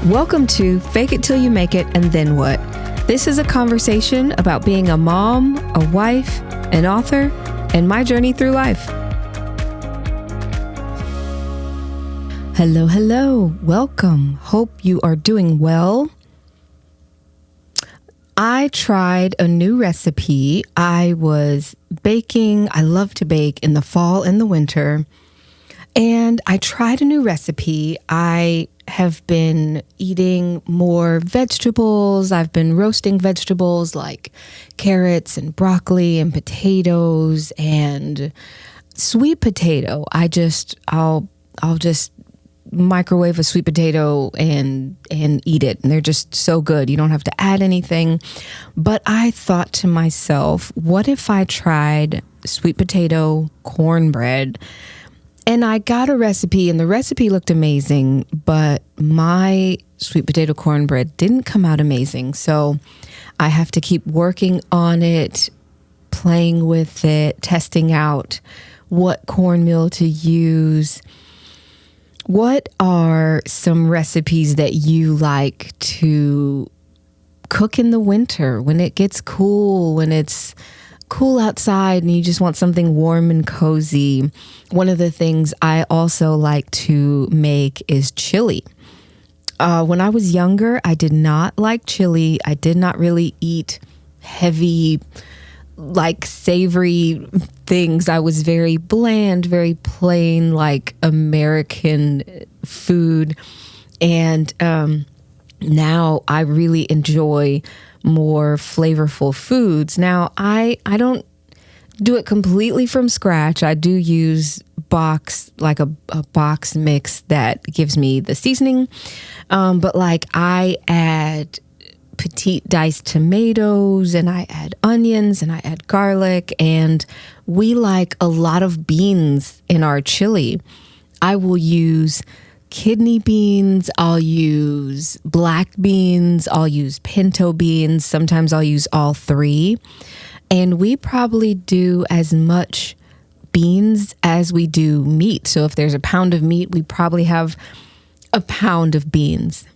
Welcome to Fake It Till You Make It and Then What? This is a conversation about being a mom, a wife, an author, and my journey through life. Hello. Welcome. Hope you are doing well. I tried a new recipe. I was baking. I love to bake in the fall and the winter. And I tried a new recipe. I have been eating more vegetables. I've been roasting vegetables like carrots and broccoli and potatoes and sweet potato. I'll just microwave a sweet potato and eat it. And they're just so good. You don't have to add anything. But I thought to myself, what if I tried sweet potato cornbread? And I got a recipe, and the recipe looked amazing, but my sweet potato cornbread didn't come out amazing. So I have to keep working on it, playing with it, testing out what cornmeal to use. What are some recipes that you like to cook in the winter when it gets cool, when it's cool outside and you just want something warm and cozy? One of the things I also like to make is chili. When I was younger, I did not like chili. I did not really eat heavy, like savory things. I was very bland, very plain, like American food. And now I really enjoy more flavorful foods. Now, I don't do it completely from scratch. I do use a box mix that gives me the seasoning. But like I add petite diced tomatoes and I add onions and I add garlic, and we like a lot of beans in our chili. I will use kidney beans, I'll use black beans, I'll use pinto beans. Sometimes I'll use all three. And we probably do as much beans as we do meat. So if there's a pound of meat, we probably have a pound of beans.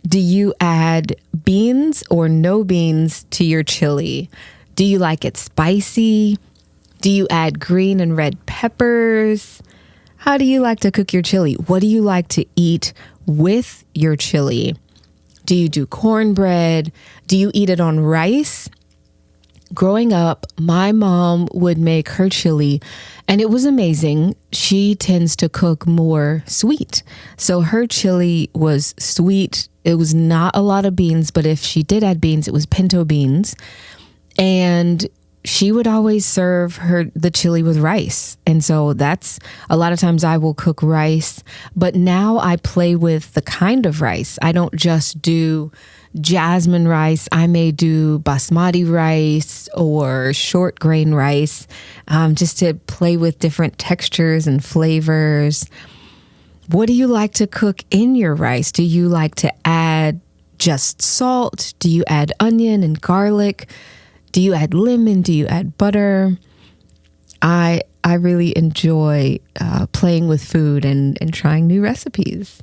Do you add beans or no beans to your chili? Do you like it spicy? Do you add green and red peppers? How do you like to cook your chili? What do you like to eat with your chili? Do you do cornbread? Do you eat it on rice? Growing up, my mom would make her chili, and it was amazing. She tends to cook more sweet. So her chili was sweet. It was not a lot of beans, but if she did add beans, it was pinto beans. And she would always serve the chili with rice. And so that's a lot of times I will cook rice, but now I play with the kind of rice. I don't just do jasmine rice. I may do basmati rice or short grain rice, just to play with different textures and flavors. What do you like to cook in your rice? Do you like to add just salt? Do you add onion and garlic? Do you add lemon? Do you add butter? I really enjoy playing with food and trying new recipes.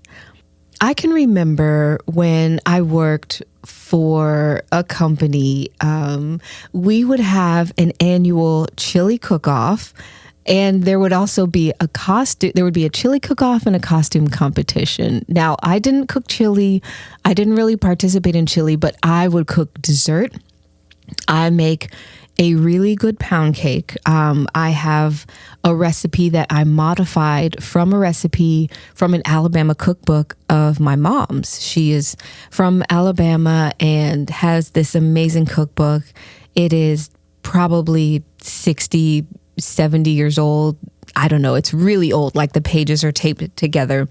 I can remember when I worked for a company, we would have an annual chili cook-off, and there would also be a costume. There would be a chili cook-off and a costume competition. Now, I didn't cook chili. I didn't really participate in chili, but I would cook dessert. I make a really good pound cake. I have a recipe that I modified from a recipe from an Alabama cookbook of my mom's. She is from Alabama and has this amazing cookbook. It is probably 60, 70 years old. I don't know. It's really old. Like the pages are taped together.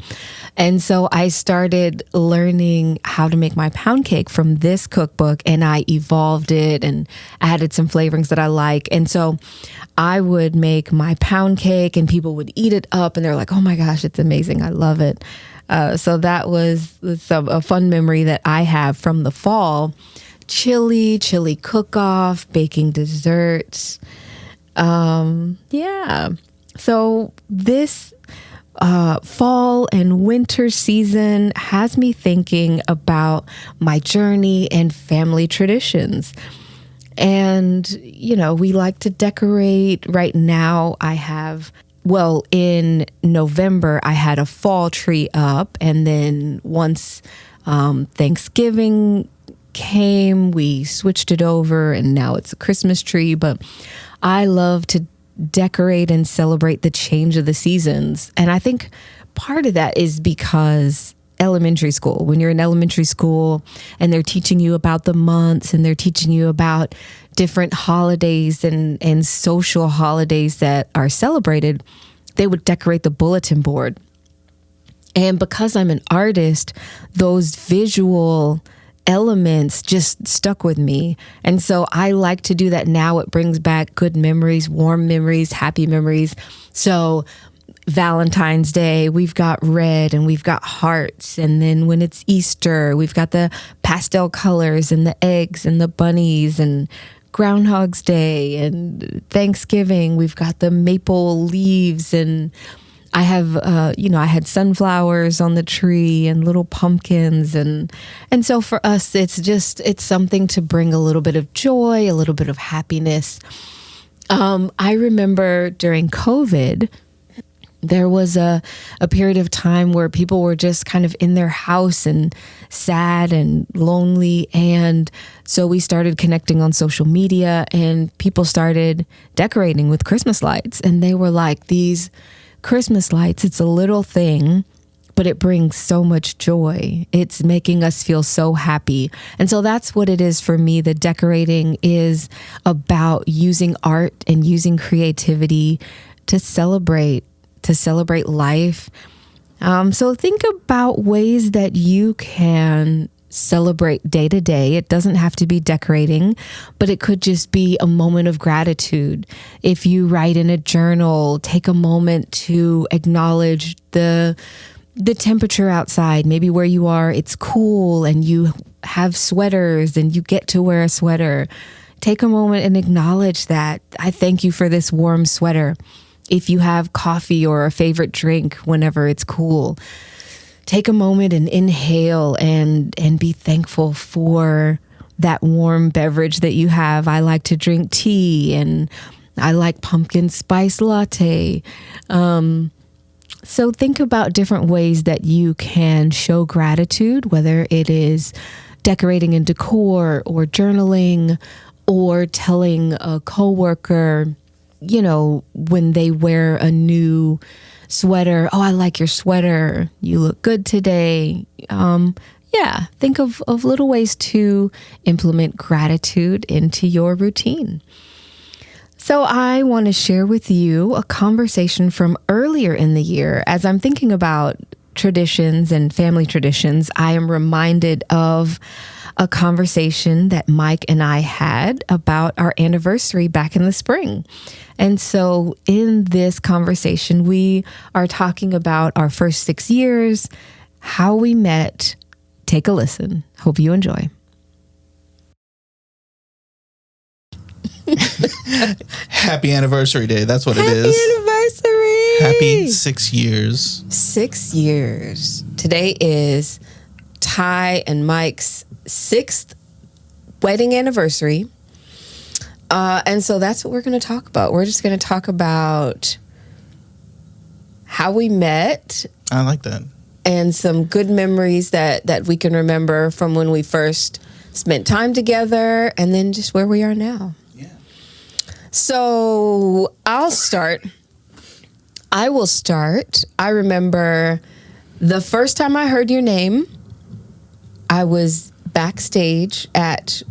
And so I started learning how to make my pound cake from this cookbook, and I evolved it and added some flavorings that I like. And so I would make my pound cake and people would eat it up and they're like, oh my gosh, it's amazing. I love it. So that was a fun memory that I have from the fall. Chili cook-off, baking desserts. Yeah. So this fall and winter season has me thinking about my journey and family traditions. And, we like to decorate. Right now, in November, I had a fall tree up. And then once Thanksgiving came, we switched it over and now it's a Christmas tree. But I love to decorate and celebrate the change of the seasons. And I think part of that is because elementary school, when you're in elementary school and they're teaching you about the months and they're teaching you about different holidays and social holidays that are celebrated, they would decorate the bulletin board. And because I'm an artist, those visual elements just stuck with me. And so I like to do that now. It brings back good memories, warm memories, happy memories. So Valentine's Day, we've got red and we've got hearts. And then when it's Easter, we've got the pastel colors and the eggs and the bunnies. And Groundhog's Day and Thanksgiving, we've got the maple leaves. And I have, I had sunflowers on the tree and little pumpkins. And so for us, it's something to bring a little bit of joy, a little bit of happiness. I remember during COVID, there was a period of time where people were just kind of in their house and sad and lonely. And so we started connecting on social media and people started decorating with Christmas lights. And they were like, these Christmas lights, it's a little thing, but it brings so much joy. It's making us feel so happy. And so that's what it is for me. The decorating is about using art and using creativity to celebrate life. So think about ways that you can celebrate day to day. It doesn't have to be decorating, but it could just be a moment of gratitude. If you write in a journal, take a moment to acknowledge the temperature outside. Maybe where you are, it's cool and you have sweaters and you get to wear a sweater. Take a moment and acknowledge that. I thank you for this warm sweater. If you have coffee or a favorite drink whenever it's cool, take a moment and inhale and be thankful for that warm beverage that you have. I like to drink tea and I like pumpkin spice latte. So think about different ways that you can show gratitude, whether it is decorating in decor or journaling or telling a coworker, when they wear a new sweater, oh, I like your sweater. You look good today. Think of little ways to implement gratitude into your routine. So I want to share with you a conversation from earlier in the year. As I'm thinking about traditions and family traditions, I am reminded of a conversation that Mike and I had about our anniversary back in the spring. And so in this conversation, we are talking about our first 6 years, how we met. Take a listen. Hope you enjoy. Happy anniversary day. That's what it is. Happy anniversary. Happy 6 years. 6 years. Today is Ty and Mike's 6th wedding anniversary. And so that's what we're going to talk about. We're just going to talk about how we met. I like that. And some good memories that we can remember from when we first spent time together and then just where we are now. Yeah. So I will start. I remember the first time I heard your name, I was backstage at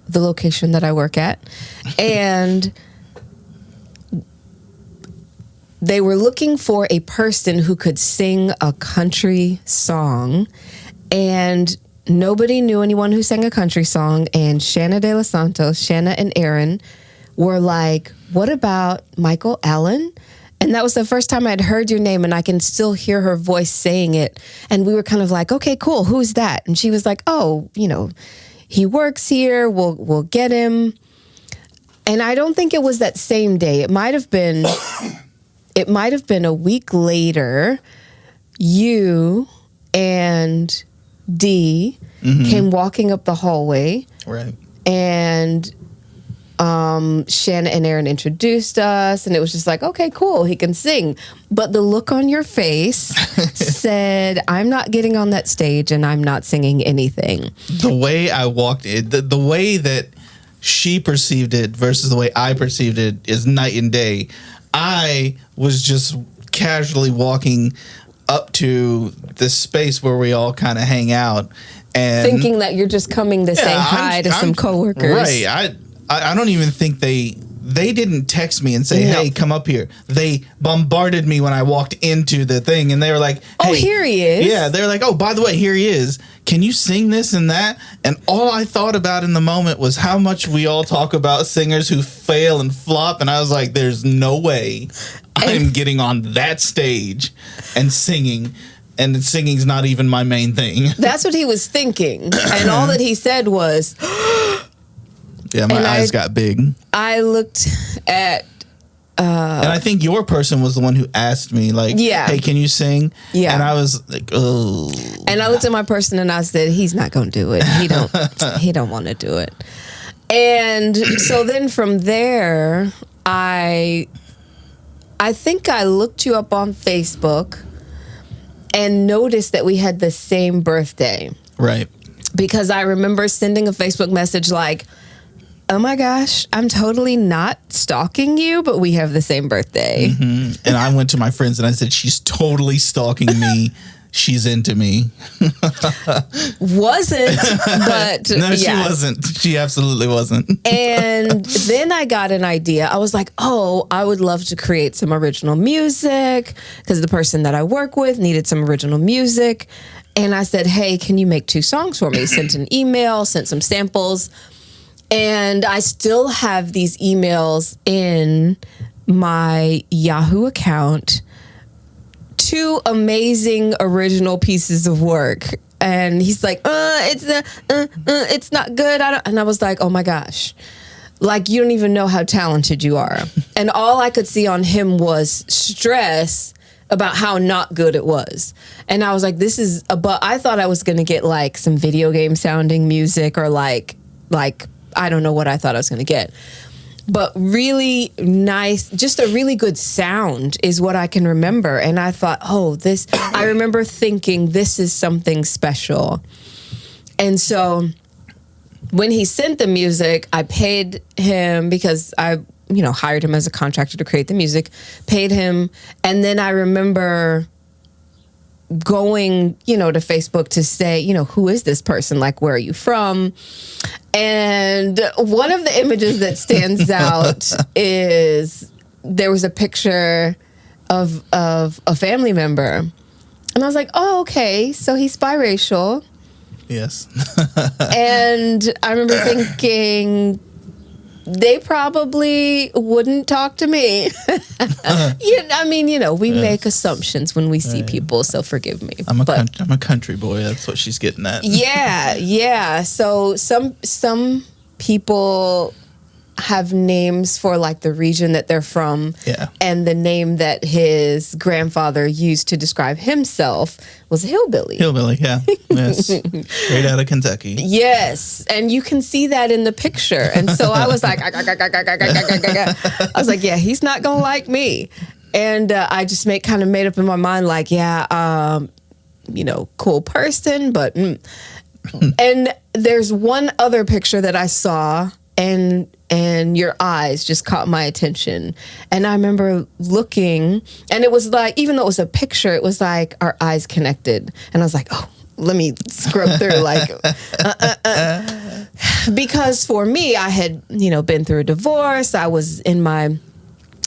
the location that I work at, and they were looking for a person who could sing a country song, and nobody knew anyone who sang a country song. And Shanna De Los Santos, Shanna and Aaron were like, what about Mychael Allen? And that was the first time I'd heard your name, and I can still hear her voice saying it. And we were kind of like, okay, cool. Who's that? And she was like, oh, he works here. We'll get him. And I don't think it was that same day. It might have been it might have been a week later, you and Dee came walking up the hallway. Right. And Shanna and Aaron introduced us, and it was just like, okay, cool, he can sing. But the look on your face said, I'm not getting on that stage and I'm not singing anything. The way I walked in, the way that she perceived it versus the way I perceived it is night and day. I was just casually walking up to this space where we all kind of hang out, and thinking that you're just coming to say hi to some coworkers. Right. I don't even think they didn't text me and say, hey, come up here. They bombarded me when I walked into the thing, and they were like, hey, oh, here he is. Yeah, they're like, oh, by the way, here he is. Can you sing this and that? And all I thought about in the moment was how much we all talk about singers who fail and flop, and I was like, there's no way I'm getting on that stage and singing. And singing's not even my main thing. That's what he was thinking. And all that he said was... Yeah, my eyes got big. I looked at... and I think your person was the one who asked me, like, hey, can you sing? Yeah. And I was like, oh. And I looked at my person and I said, he's not going to do it. He don't want to do it. And so then from there, I think I looked you up on Facebook and noticed that we had the same birthday. Right. Because I remember sending a Facebook message like, oh my gosh, I'm totally not stalking you, but we have the same birthday. Mm-hmm. And I went to my friends and I said, she's totally stalking me. She's into me. Wasn't, but no, she wasn't. She absolutely wasn't. And then I got an idea. I was like, oh, I would love to create some original music because the person that I work with needed some original music. And I said, hey, can you make 2 songs for me? Sent an email, sent some samples. And I still have these emails in my Yahoo account. 2 amazing original pieces of work. And he's like, it's not good. And I was like, oh my gosh. Like, you don't even know how talented you are. And all I could see on him was stress about how not good it was. And I was like, but I thought I was going to get like some video game sounding music or like, I don't know what I thought I was going to get. But really nice, just a really good sound is what I can remember. And I thought, I remember thinking this is something special. And so when he sent the music, I paid him because I, hired him as a contractor to create the music, paid him. And then I remember going, to Facebook to say, who is this person? Like, where are you from? And one of the images that stands out is there was a picture of a family member. And I was like, oh, okay, so he's biracial. Yes. And I remember thinking, they probably wouldn't talk to me. We make assumptions when we see people, so forgive me. I'm a country boy. That's what she's getting at. Yeah. So some people have names for like the region that they're from. Yeah. And the name that his grandfather used to describe himself was hillbilly. Hillbilly, yeah. Yes. Straight out of Kentucky. Yes. And you can see that in the picture. And so I was like, I was like, yeah, he's not going to like me. And I just made up in my mind, like, cool person, but, and there's one other picture that I saw and your eyes just caught my attention. And I remember looking, and it was like, even though it was a picture, it was like our eyes connected. And I was like, oh, let me scrub through, like, because for me, I had, been through a divorce. I was in my,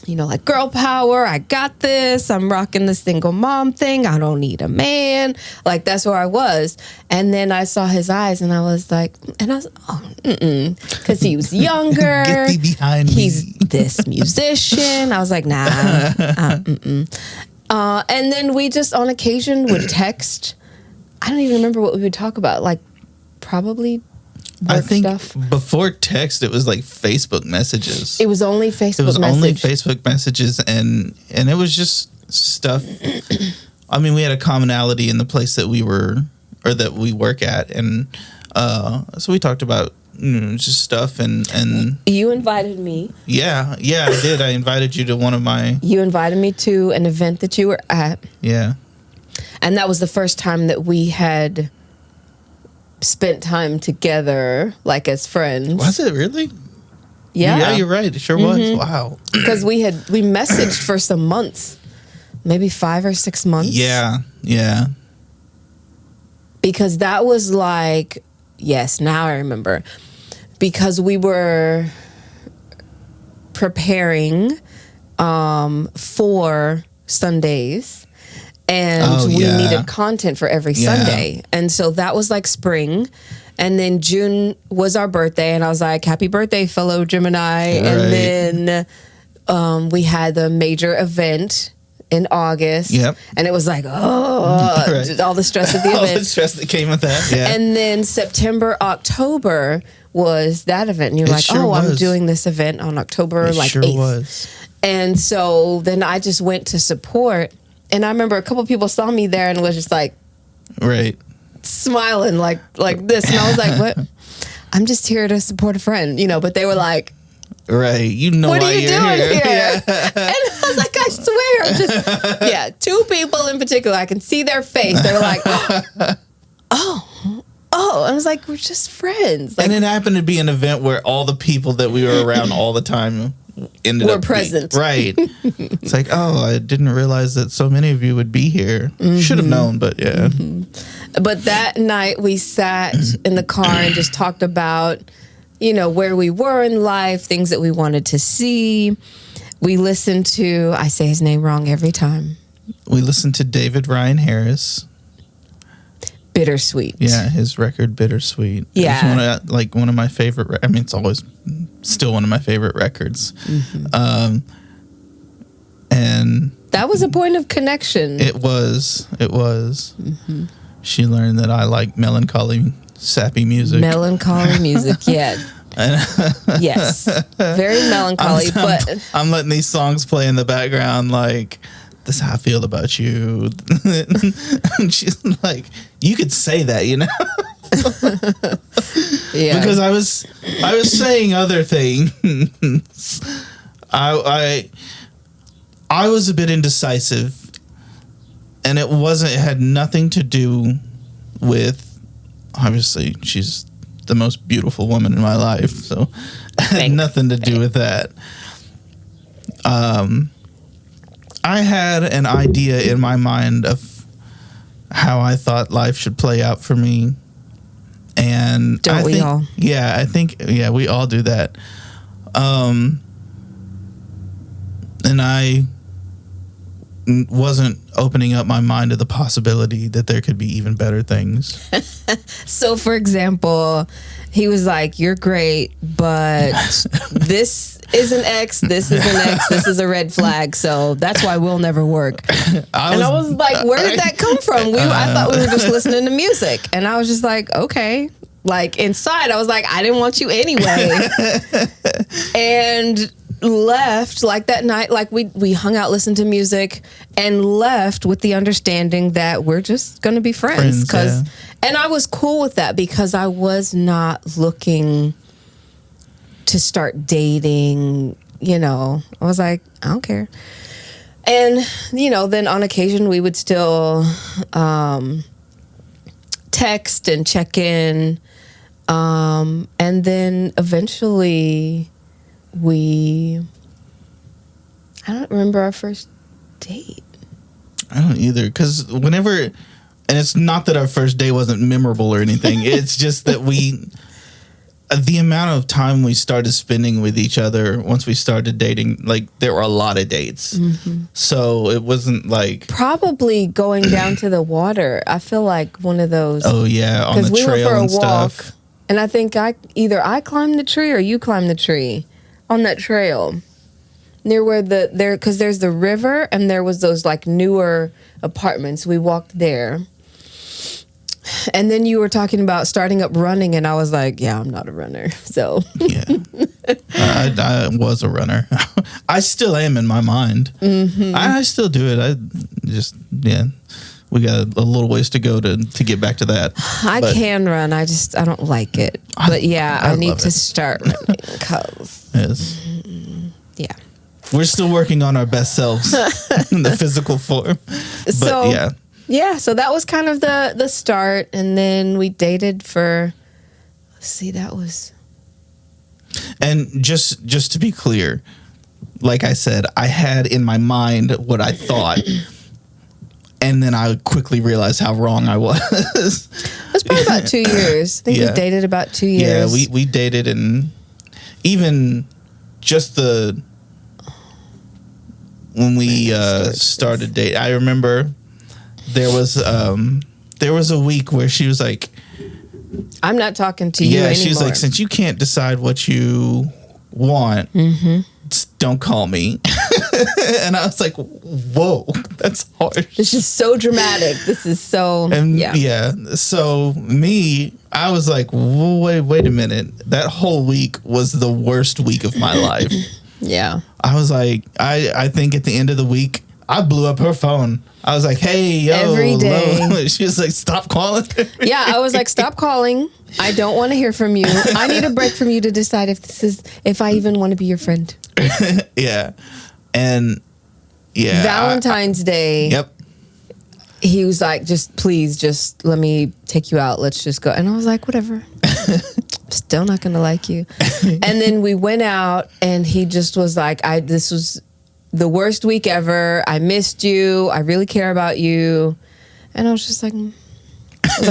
like girl power. I got this. I'm rocking the single mom thing. I don't need a man. Like, that's where I was. And then I saw his eyes and I was like, because he was younger. Get thee behind me. He's this musician. I was like, nah. And then we just on occasion would text. I don't even remember what we would talk about. Like, probably I think stuff. before text, it was like Facebook messages. It was only Facebook. It was message. only Facebook messages, and it was just stuff. I mean, we had a commonality in the place that we work at, and so we talked about just stuff and you invited me. Yeah, I did. I invited you to one of my. You invited me to an event that you were at. Yeah, and that was the first time that we had spent time together, like as friends. Was it really? Yeah, you're right. It sure was. Wow. Because we messaged for some months, maybe 5 or 6 months. Yeah. Because that was like, yes, now I remember. Because we were preparing for Sundays. And we needed content for every Sunday. And so that was like spring. And then June was our birthday. And I was like, happy birthday, fellow Gemini. Right. And then we had the major event in August. Yep. And it was like, all the stress of the event. All the stress that came with that. Yeah. And then September, October was that event. And you're like, I'm doing this event on October 8th. Was. And so then I just went to support. And I remember a couple people saw me there and was just like, smiling like this. And I was like, what? I'm just here to support a friend, but they were like, what are you doing here? Yeah. And I was like, I swear, I'm just, 2 people in particular, I can see their face. They were like, oh. I was like, we're just friends. Like, and it happened to be an event where all the people that we were around all the time were present. Right. It's like, I didn't realize that so many of you would be here. Should have known, but yeah. But that night we sat in the car and just talked about, where we were in life, things that we wanted to see. We listened to, I say his name wrong every time. We listened to David Ryan Harris. Bittersweet. Yeah, his record Bittersweet. Yeah. It's one of my favorite, it's always still one of my favorite records. And that was a point of connection. It was. She learned that I like melancholy, sappy music. Melancholy music, yeah. Yes. Very melancholy, but I'm letting these songs play in the background like, this is how I feel about you. And she's like, you could say that, Yeah. Because I was saying other things. I was a bit indecisive, and it had nothing to do with, obviously she's the most beautiful woman in my life, so it had nothing to do with that. I had an idea in my mind of how I thought life should play out for me. And Don't we all? Yeah, I think, we all do that. And I wasn't opening up my mind to the possibility that there could be even better things. So, for example, he was like, you're great, but this is an X, this is an X, this is a red flag, so that's why we'll never work. I was like, where did that come from? I thought we were just listening to music. And I was just like, okay. Like, inside, I was like, I didn't want you anyway. And left like that night, like we hung out, listened to music, and left with the understanding that we're just gonna be friends. And I was cool with that because I was not looking to start dating. I was like, I don't care. And then on occasion we would still text and check in, and then eventually I don't remember our first date. I don't either, because whenever, and it's not that our first day wasn't memorable or anything, it's just that the amount of time we started spending with each other once we started dating, like, there were a lot of dates. So it wasn't like... Probably going down to the water. I feel like one of those... Oh, yeah, on the trail and stuff. And I think either I climbed the tree or you climbed the tree on that trail near where because there's the river and there was those like newer apartments. We walked there, And then you were talking about starting up running, and I was like, yeah, I'm not a runner. So Yeah. I was a runner. I still am in my mind. I still do it. I just, we got a little ways to go to get back to that. I can run. I don't like it. But yeah, I need to start running because, Yes. yeah. We're still working on our best selves in the physical form. But So, yeah, so that was kind of the start. And then we dated for, that was... And just to be clear, like I said, I had in my mind what I thought, and then I quickly realized how wrong I was. It was probably about 2 years. I think we dated about 2 years. Yeah, we dated, and even just when we started dating, I remember there was a week where she was like, I'm not talking to you anymore. Yeah, she's like, since you can't decide what you want, don't call me. And I was like, whoa, that's harsh. This is so dramatic. This is so, So I was like, wait a minute. That whole week was the worst week of my life. Yeah. I was like, I think at the end of the week, I blew up her phone. I was like, hey, yo. Every day. Hello. She was like, stop calling. Yeah, I was like, stop calling. I don't want to hear from you. I need a break from you to decide if I even want to be your friend. Yeah. And yeah. Valentine's Day. Yep. He was like, just let me take you out. Let's just go. And I was like, whatever. Still not going to like you. And then we went out and he just was like, this was the worst week ever. I missed you. I really care about you. And I was just like,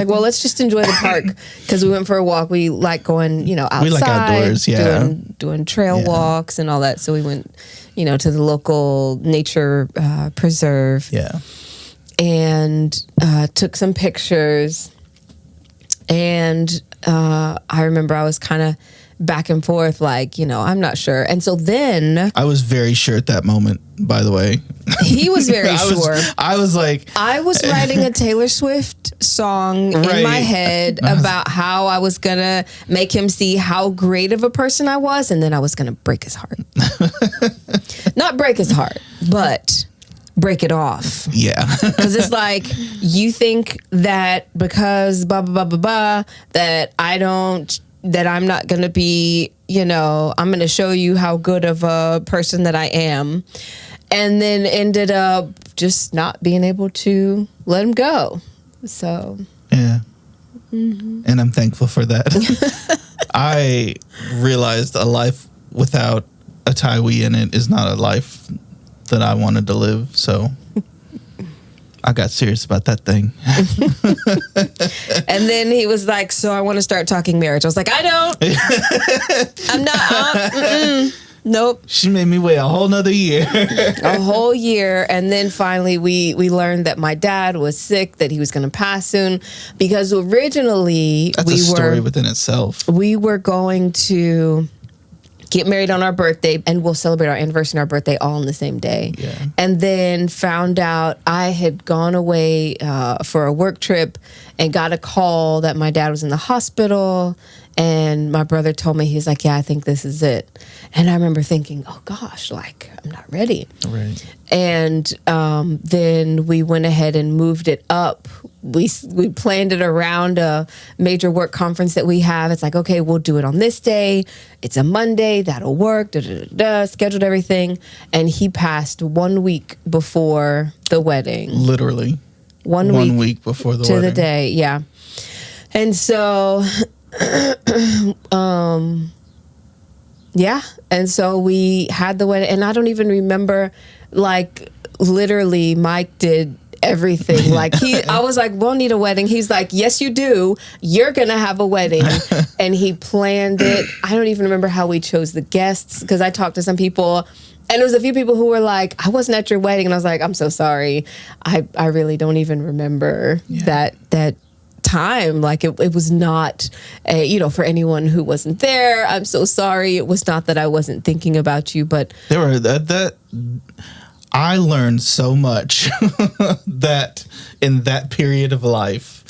well, let's just enjoy the park because we went for a walk. We like going, outside. We like outdoors, yeah. Doing trail walks and all that. So we went, to the local nature preserve. Yeah. And took some pictures. And I remember I was kind of back and forth, like, I'm not sure. And so then... I was very sure at that moment, by the way. He was very sure. I was like... I was writing a Taylor Swift song in my head about how I was going to make him see how great of a person I was, and then I was going to break his heart. Not break his heart, but... break it off. Yeah. Because it's like, you think that because blah, blah, blah, blah, blah, that I'm not going to be, I'm going to show you how good of a person that I am. And then ended up just not being able to let him go. So. Yeah. And I'm thankful for that. I realized a life without a Taiwi in it is not a life that I wanted to live, so I got serious about that thing. And then he was like, so I want to start talking marriage. I was like, I don't. I'm not. Nope. She made me wait a whole nother year. A whole year. And then finally we learned that my dad was sick, that he was going to pass soon. Because originally That's a story within itself. We were going to get married on our birthday, and we'll celebrate our anniversary and our birthday all on the same day. Yeah. And then found out I had gone away for a work trip and got a call that my dad was in the hospital. And my brother told me, he's like, yeah, I think this is it. And I remember thinking, oh gosh, like, I'm not ready. Right. And then we went ahead and moved it up. We planned it around a major work conference that we have. It's like, okay, we'll do it on this day. It's a Monday. That'll work. Scheduled everything. And he passed 1 week before the wedding. Literally. 1 week before the to wedding. the day, yeah. And so... yeah. And so we had the wedding, and I don't even remember, like, literally Mike did everything. Like, I was like, we'll need a wedding. He's like, yes, you do. You're going to have a wedding. And he planned it. I don't even remember how we chose the guests, because I talked to some people, and there was a few people who were like, I wasn't at your wedding. And I was like, I'm so sorry. I really don't even remember that time. Like, it was not for anyone who wasn't there, I'm so sorry. It was not that I wasn't thinking about you, but there were that I learned so much that in that period of life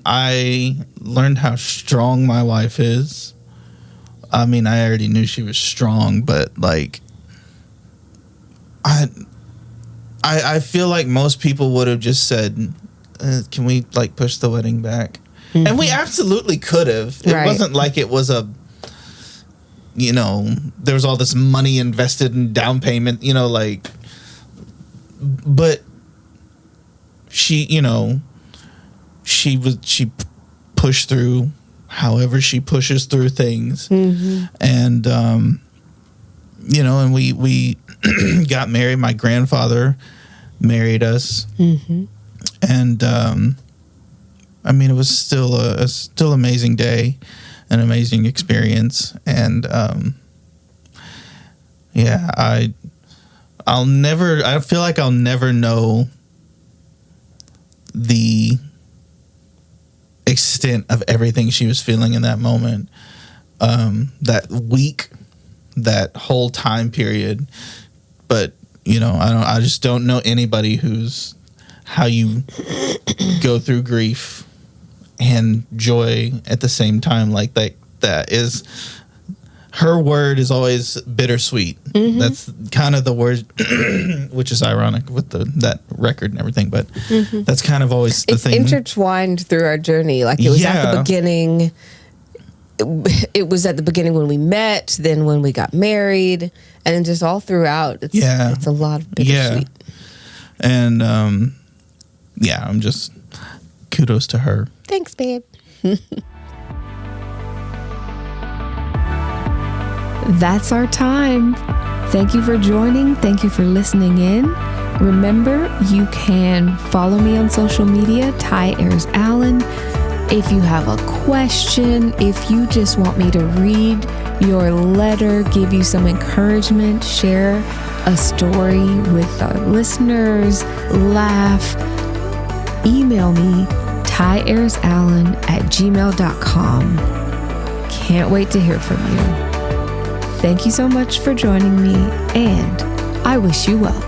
I learned how strong my wife is. I mean, I already knew she was strong, but like, I feel like most people would have just said, "Can we like push the wedding back?" Mm-hmm. And we absolutely could have. It wasn't like it was a, you know, there was all this money invested in down payment, you know, like, but she, you know, she pushed through however she pushes through things. Mm-hmm. And, you know, and we got married. My grandfather married us. Mm-hmm. And, I mean, it was still a amazing day, an amazing experience. And, yeah, I feel like I'll never know the extent of everything she was feeling in that moment. That week, that whole time period. But, you know, I just don't know anybody who's how you go through grief and joy at the same time. Like that is, her word is always bittersweet. Mm-hmm. That's kind of the word, which is ironic with that record and everything, but mm-hmm. that's kind of always the thing. It's intertwined through our journey. Like it was at the beginning. It was at the beginning when we met, then when we got married, and then just all throughout. It's a lot of bittersweet. Yeah. And I'm just kudos to her. Thanks, babe. That's our time. Thank you for joining. Thank you for listening in. Remember, you can follow me on social media, Ty Ayers Allen. If you have a question, if you just want me to read your letter, give you some encouragement, share a story with our listeners, laugh, email me, tyayersallen@gmail.com. Can't wait to hear from you. Thank you so much for joining me, and I wish you well.